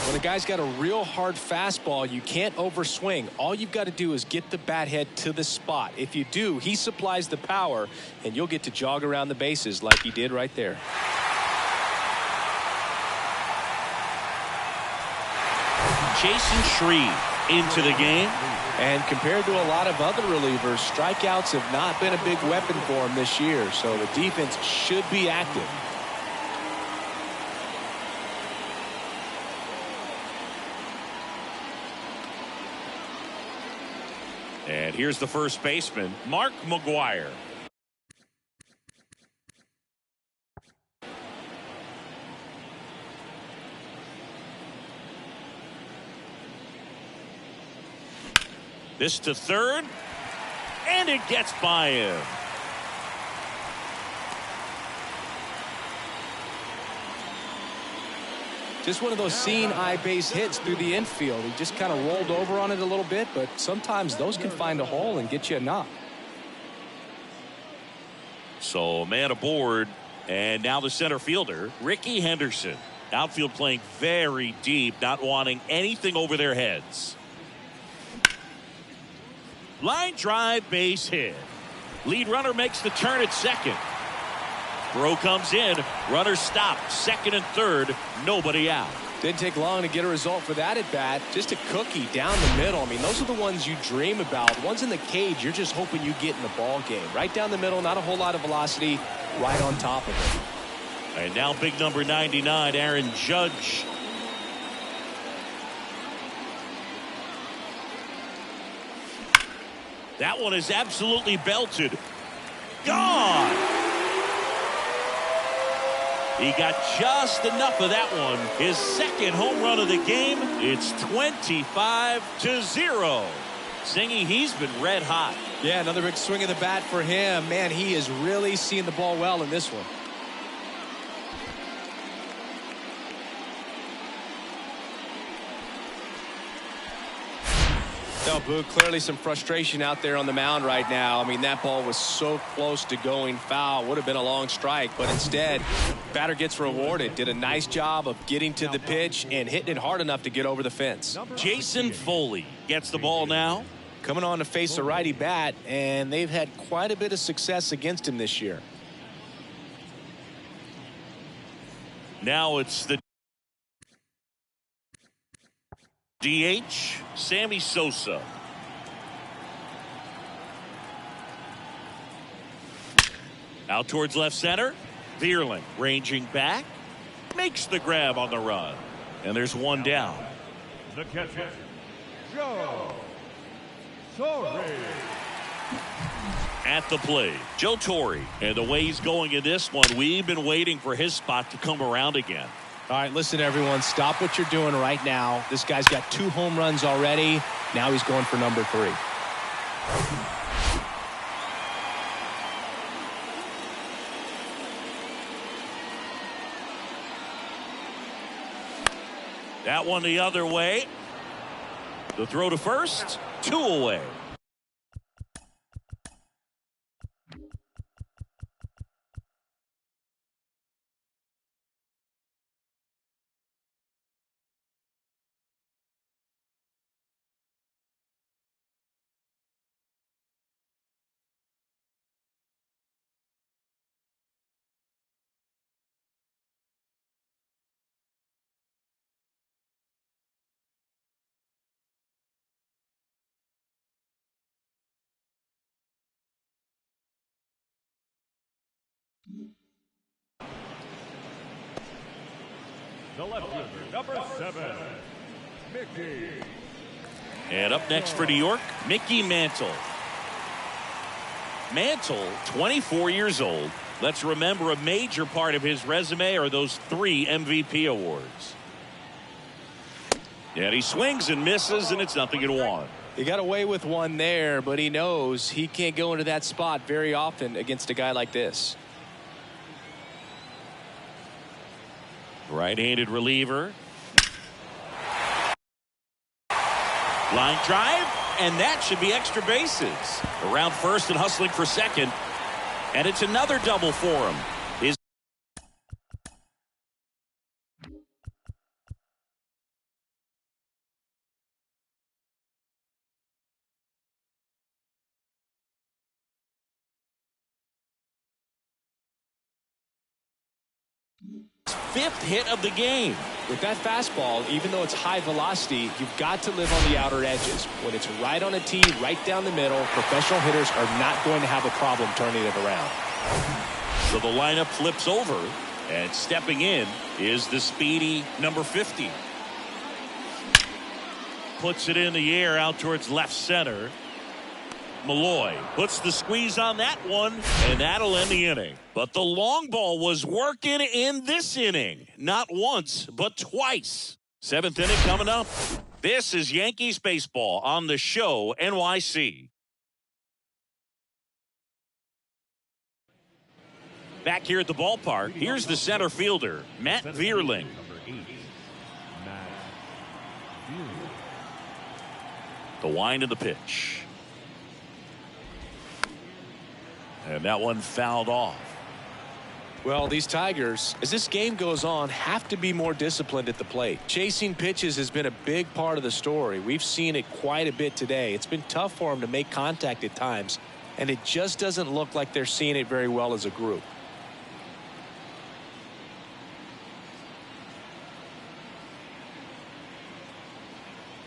When a guy's got a real hard fastball, you can't overswing. All you've got to do is get the bat head to the spot. If you do, he supplies the power, and you'll get to jog around the bases like he did right there. Jason Shreve into the game. And compared to a lot of other relievers, strikeouts have not been a big weapon for him this year, so the defense should be active. And here's the first baseman, Mark McGwire. This to third, and it gets by him. Just one of those seeing eye base hits through the infield. He just kind of rolled over on it a little bit, but sometimes those can find a hole and get you a knock. So man aboard, and now the center fielder, Ricky Henderson. Outfield playing very deep, not wanting anything over their heads. Line drive, base hit. Lead runner makes the turn at second. Throw comes in. Runner stopped. Second and third. Nobody out. Didn't take long to get a result for that at bat. Just a cookie down the middle. I mean, those are the ones you dream about. Ones in the cage, you're just hoping you get in the ball game. Right down the middle, not a whole lot of velocity, right on top of it. And now big number 99, Aaron Judge. That one is absolutely belted. Gone! He got just enough of that one. His second home run of the game. It's 25-0. Singy, he's been red hot. Yeah, another big swing of the bat for him. Man, he is really seeing the ball well in this one. No, Boo, clearly some frustration out there on the mound right now. I mean, that ball was so close to going foul. Would have been a long strike, but instead, batter gets rewarded. Did a nice job of getting to the pitch and hitting it hard enough to get over the fence. Jason Foley gets the ball now. Coming on to face a righty bat, and they've had quite a bit of success against him this year. Now it's the DH, Sammy Sosa. Out towards left center. Vierling ranging back. Makes the grab on the run. And there's one down. The catcher, Joe Torre. At the plate, Joe Torre. And the way he's going in this one, we've been waiting for his spot to come around again. All right, listen, everyone, stop what you're doing right now. This guy's got 2 home runs already. Now he's going for number 3. That one the other way. The throw to first, 2 away. The left fielder, number 7, Mickey. And up next for New York, Mickey Mantle. Mantle, 24 years old. Let's remember a major part of his resume are those 3 MVP awards. And he swings and misses, and it's 0-1. He got away with one there, but he knows he can't go into that spot very often against a guy like this. Right-handed reliever. Line drive, and that should be extra bases. Around first and hustling for second. And it's another double for him. His fifth hit of the game. With that fastball, even though it's high velocity, you've got to live on the outer edges. When it's right on a tee, right down the middle, professional hitters are not going to have a problem turning it around. So the lineup flips over, and stepping in is the speedy number 50. Puts it in the air out towards left center. Malloy puts the squeeze on that one, and that'll end the inning. But the long ball was working in this inning. Not once, but twice. 7th inning coming up. This is Yankees baseball on the show, NYC. Back here at the ballpark, here's the center fielder, Matt Vierling. Number 8, Matt Vierling. The wind of the pitch. And that one fouled off. Well, these Tigers, as this game goes on, have to be more disciplined at the plate. Chasing pitches has been a big part of the story. We've seen it quite a bit today. It's been tough for them to make contact at times, and it just doesn't look like they're seeing it very well as a group.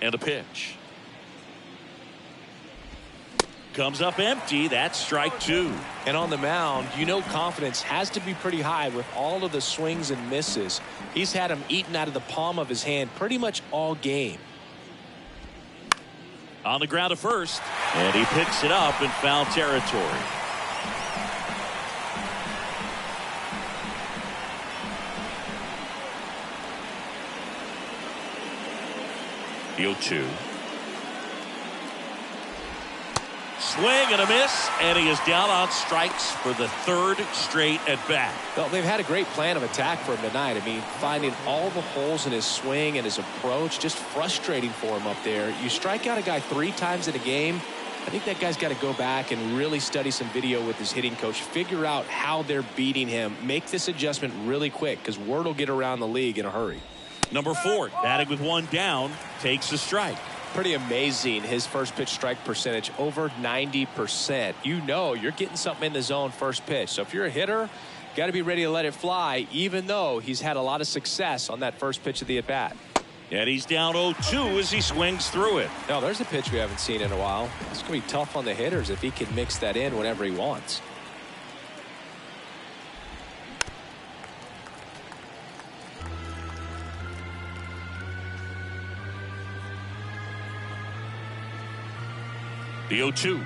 And the pitch. Comes up empty. That's strike two. And on the mound, you know confidence has to be pretty high with all of the swings and misses. He's had them eaten out of the palm of his hand pretty much all game. On the ground to first. And he picks it up in foul territory. The 0-2. Swing and a miss, and he is down on strikes for the third straight at bat. Well, they've had a great plan of attack for him tonight. I mean, finding all the holes in his swing and his approach, just frustrating for him up there. You strike out a guy 3 times in a game, I think that guy's got to go back and really study some video with his hitting coach, figure out how they're beating him, make this adjustment really quick, because word will get around the league in a hurry. Number 4, batting with 1 down, takes a strike. Pretty amazing, his first pitch strike percentage, over 90%. You know you're getting something in the zone first pitch. So if you're a hitter, got to be ready to let it fly, even though he's had a lot of success on that first pitch of the at-bat. And he's down 0-2 as he swings through it. Now, there's a pitch we haven't seen in a while. It's going to be tough on the hitters if he can mix that in whenever he wants. The 0-2.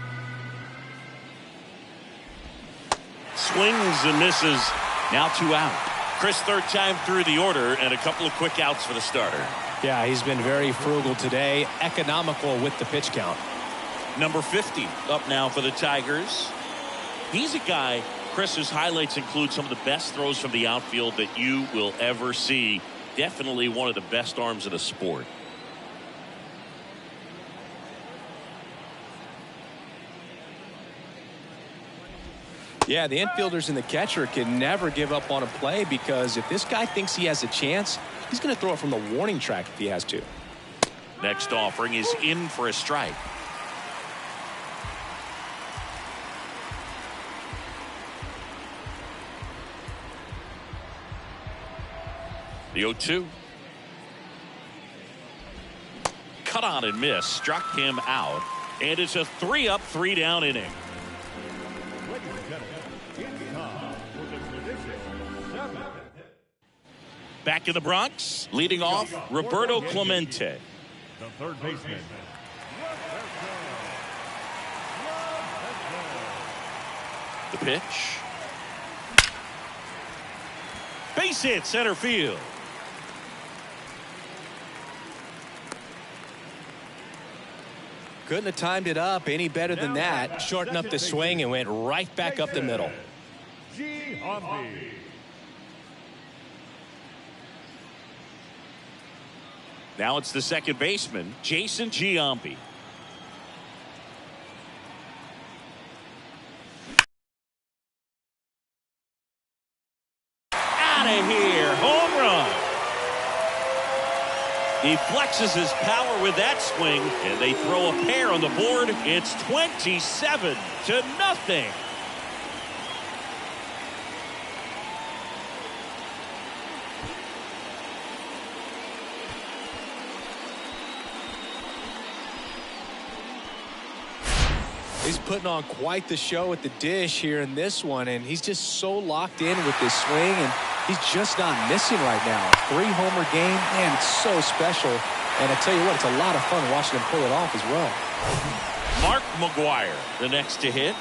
Swings and misses. Now 2 out. Chris, third time through the order, and a couple of quick outs for the starter. Yeah, he's been very frugal today, economical with the pitch count. Number 50 up now for the Tigers. He's a guy, Chris's highlights include some of the best throws from the outfield that you will ever see. Definitely one of the best arms in the sport. Yeah, the infielders and the catcher can never give up on a play, because if this guy thinks he has a chance, he's going to throw it from the warning track if he has to. Next offering is in for a strike. The 0-2. Cut on and miss. Struck him out. And it's a 3-up, 3-down inning. Back in the Bronx, leading off, Roberto Clemente. The third baseman. The pitch. Base hit, center field. Couldn't have timed it up any better than that. Shortened up the swing and went right back up the middle. Now it's the second baseman, Jason Giambi. Out of here, home run. He flexes his power with that swing, and they throw a pair on the board. It's 27-0. He's putting on quite the show at the dish here in this one, and he's just so locked in with this swing, and he's just not missing right now. 3-homer game, man, it's so special. And I tell you what, it's a lot of fun watching him pull it off as well. Mark McGuire, the next to hit.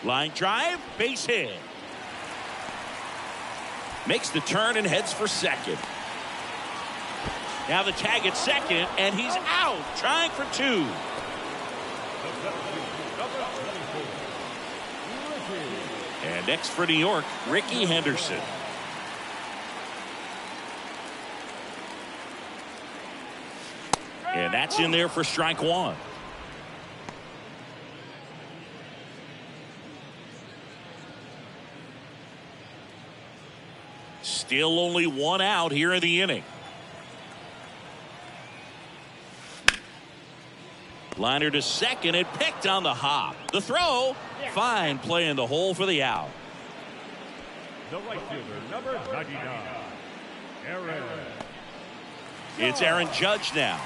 Line drive, base hit. Makes the turn and heads for second. Now the tag at second, and he's out, trying for 2. And next for New York, Ricky Henderson. And that's in there for strike 1. Still only 1 out here in the inning. Liner to second, and picked on the hop. The throw, fine play in the hole for the out. The right fielder, number 99, Aaron. It's Aaron Judge now.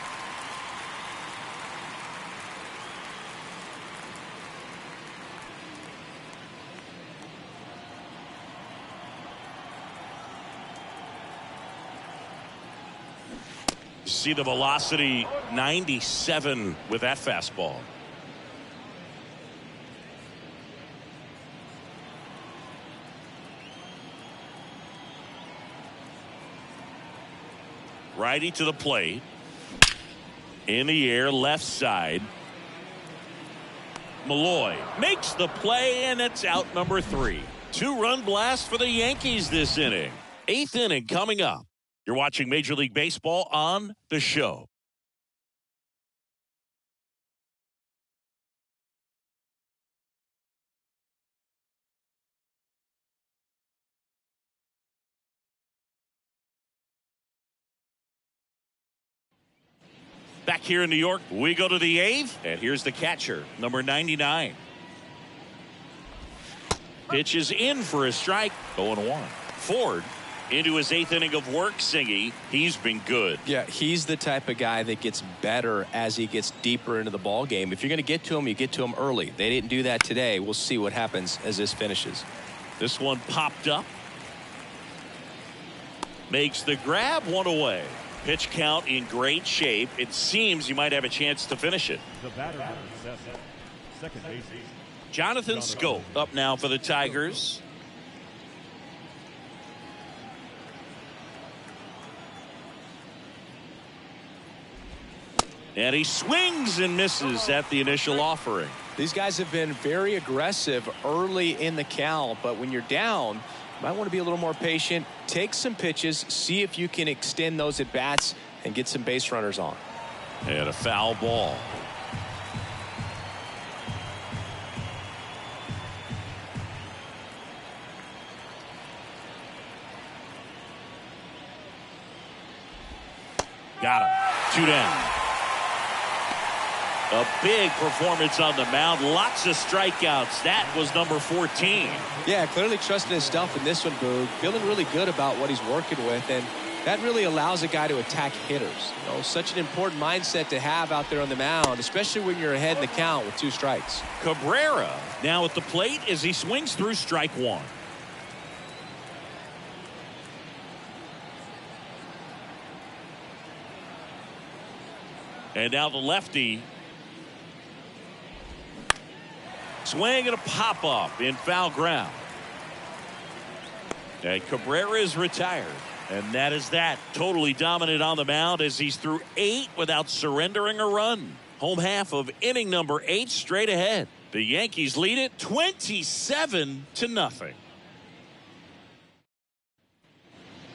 See the velocity, 97 with that fastball. Righty to the plate. In the air, left side. Malloy makes the play, and it's out number 3. 2-run blast for the Yankees this inning. 8th inning coming up. You're watching Major League Baseball on the show. Back here in New York, we go to the 8th, and here's the catcher, number 99. Pitches in for a strike, 0-1. Ford into his 8th inning of work, Singy. He's been good. Yeah, he's the type of guy that gets better as he gets deeper into the ball game. If you're going to get to him, you get to him early. They didn't do that today. We'll see what happens as this finishes. This one popped up. Makes the grab, 1 away. Pitch count in great shape. It seems you might have a chance to finish it. The batter, number 7, second base. Jonathan Scope up now for the Tigers. And he swings and misses at the initial offering. These guys have been very aggressive early in the count, but when you're down, you might want to be a little more patient. Take some pitches, see if you can extend those at bats and get some base runners on. And a foul ball. Got him. 2 down. A big performance on the mound. Lots of strikeouts. That was number 14. Yeah, clearly trusting his stuff in this one, Boog. Feeling really good about what he's working with, and that really allows a guy to attack hitters. You know, such an important mindset to have out there on the mound, especially when you're ahead in the count with 2 strikes. Cabrera now at the plate as he swings through strike 1. And now the lefty. Swing and a pop-up in foul ground. And Cabrera is retired. And that is that. Totally dominant on the mound as he's through 8 without surrendering a run. Home half of inning number 8 straight ahead. The Yankees lead it 27-0.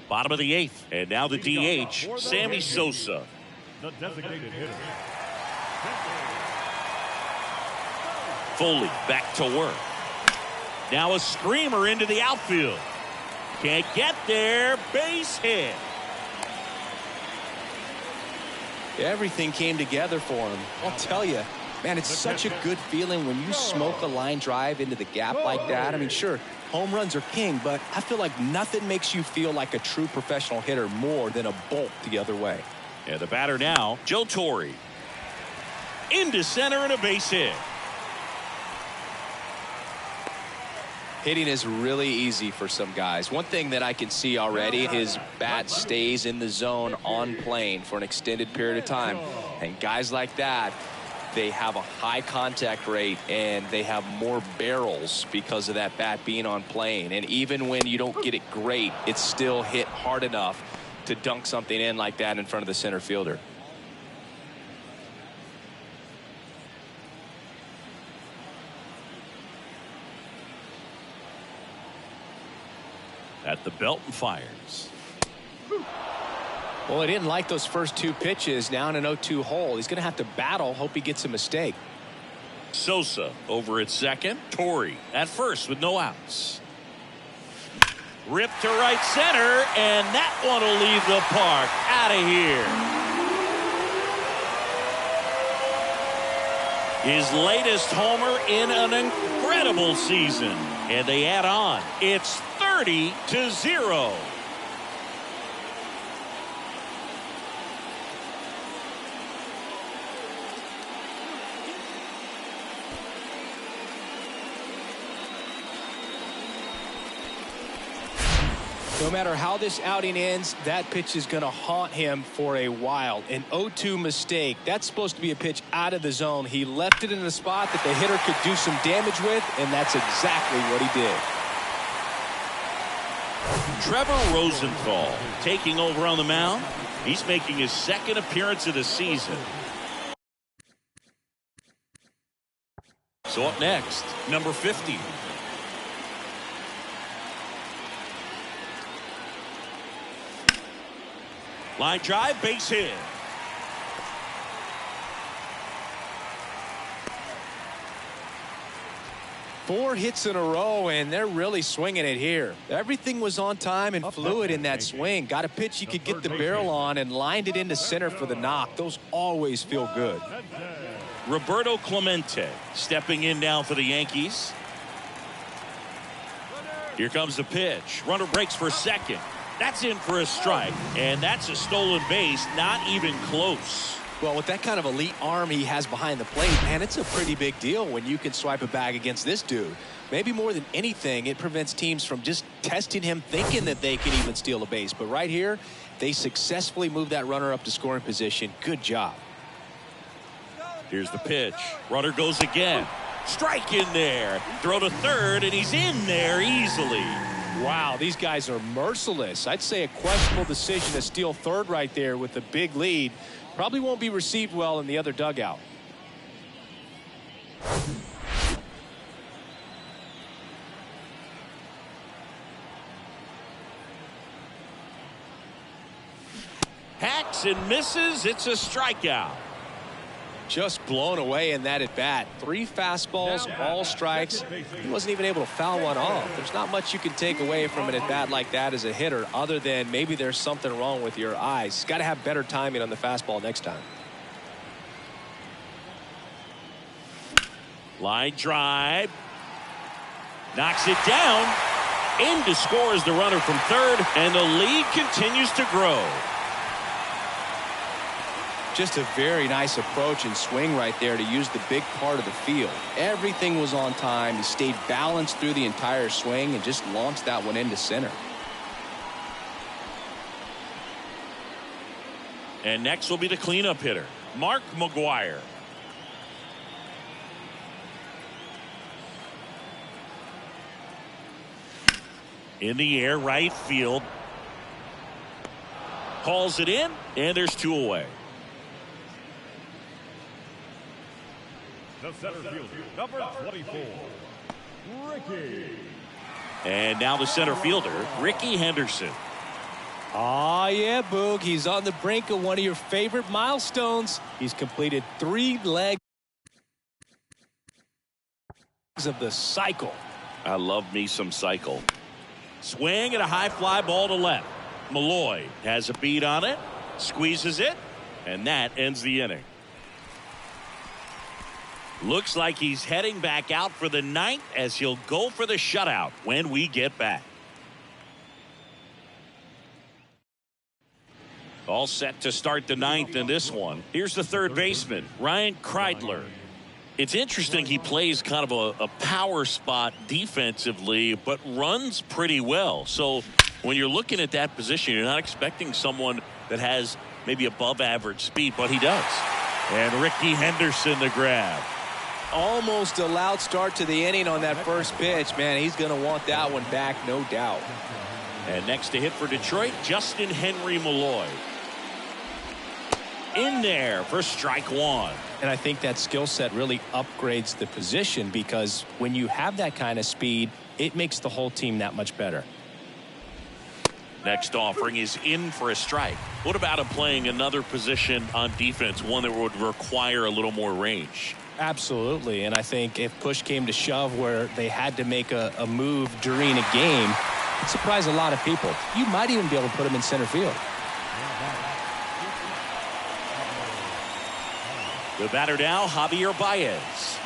Bottom of the 8th. And now the DH, Sammy Sosa. The designated hitter. Foley back to work. Now a screamer into the outfield. Can't get there. Base hit. Everything came together for him. I'll tell you, man, it's such a good feeling when you smoke a line drive into the gap like that. I mean, sure, home runs are king, but I feel like nothing makes you feel like a true professional hitter more than a bolt the other way. And the batter now, Joe Torre. Into center and a base hit. Hitting is really easy for some guys. One thing that I can see already, his bat stays in the zone on plane for an extended period of time. And guys like that, they have a high contact rate and they have more barrels because of that bat being on plane. And even when you don't get it great, it's still hit hard enough to dunk something in like that in front of the center fielder. At the belt and fires. Well, he didn't like those first 2 pitches. Now in an 0-2 hole, he's going to have to battle. Hope he gets a mistake. Sosa over at second. Torre at first with no outs. Ripped to right center, and that one will leave the park. Out of here. His latest homer in an incredible season. And they add on. It's 30 30-0. No matter how this outing ends, that pitch is going to haunt him for a while. An 0-2 mistake. That's supposed to be a pitch out of the zone. He left it in a spot that the hitter could do some damage with, and that's exactly what he did. Trevor Rosenthal taking over on the mound. He's making his second appearance of the season. So up next, number 50. Line drive, base hit. Four hits in a row, and they're really swinging it here. Everything was on time and fluid in that swing. Got a pitch you could get the barrel on and lined it into center for the knock. Those always feel good. Roberto Clemente stepping in now for the Yankees. Here comes the pitch. Runner breaks for second. That's in for a strike, and that's a stolen base, not even close. Well, with that kind of elite arm he has behind the plate, man, it's a pretty big deal when you can swipe a bag against this dude. Maybe more than anything, it prevents teams from just testing him, thinking that they can even steal a base. But right here, they successfully moved that runner up to scoring position. Good job. Here's the pitch. Runner goes again. Strike in there. Throw to third, and he's in there easily. Wow, these guys are merciless. I'd say a questionable decision to steal third right there with a big lead. Probably won't be received well in the other dugout. Hacks and misses. It's a strikeout. Just blown away in that at bat. 3 fastballs, all strikes. He wasn't even able to foul one off. There's not much you can take away from an at bat like that as a hitter, other than maybe there's something wrong with your eyes. Got to have better timing on the fastball next time. Line drive. Knocks it down. In to score is the runner from third, and the lead continues to grow. Just a very nice approach and swing right there to use the big part of the field. Everything was on time. He stayed balanced through the entire swing and just launched that one into center. And next will be the cleanup hitter, Mark McGwire. In the air, right field. Calls it in, and there's 2 away. The center fielder, number 24, Ricky. And now the center fielder, Ricky Henderson. Oh, yeah, Boog. He's on the brink of one of your favorite milestones. He's completed 3 legs of the cycle. I love me some cycle. Swing and a high fly ball to left. Malloy has a beat on it, squeezes it, and that ends the inning. Looks like he's heading back out for the 9th as he'll go for the shutout when we get back. All set to start the 9th in this one. Here's the third baseman, Ryan Kreidler. It's interesting he plays kind of a power spot defensively, but runs pretty well. So when you're looking at that position, you're not expecting someone that has maybe above average speed, but he does. And Ricky Henderson the grab. Almost a loud start to the inning on that first pitch. Man, he's going to want that one back, no doubt. And next to hit for Detroit, Justin Henry Malloy. In there for strike 1. And I think that skill set really upgrades the position, because when you have that kind of speed, it makes the whole team that much better. Next offering is in for a strike. What about him playing another position on defense, one that would require a little more range? Absolutely, and I think if push came to shove where they had to make a move during a game, it'd surprise a lot of people. You might even be able to put him in center field. The batter now, Javier Baez.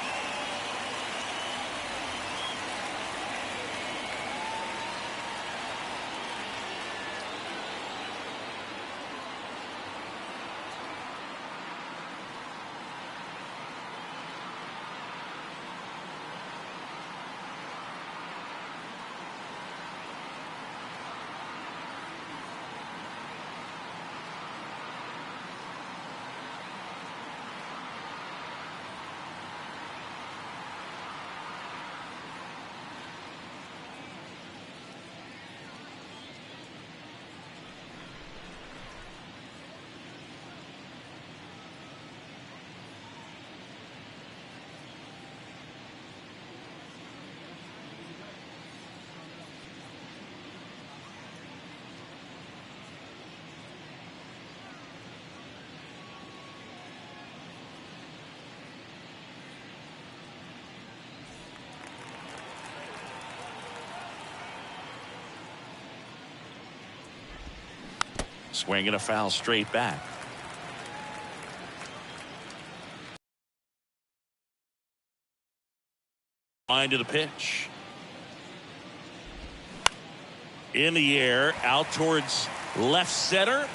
Swing and a foul straight back. Line to the pitch. In the air, out towards left center.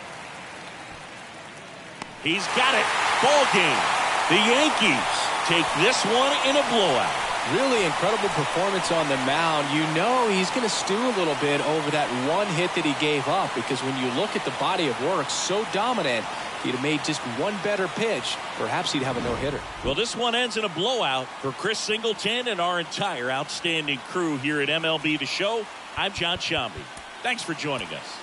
He's got it. Ball game. The Yankees take this one in a blowout. Really incredible performance on the mound. You know he's going to stew a little bit over that one hit that he gave up, because when you look at the body of work, so dominant, if he'd have made just one better pitch, perhaps he'd have a no-hitter. Well, this one ends in a blowout for Chris Singleton and our entire outstanding crew here at MLB The Show. I'm John Shambi. Thanks for joining us.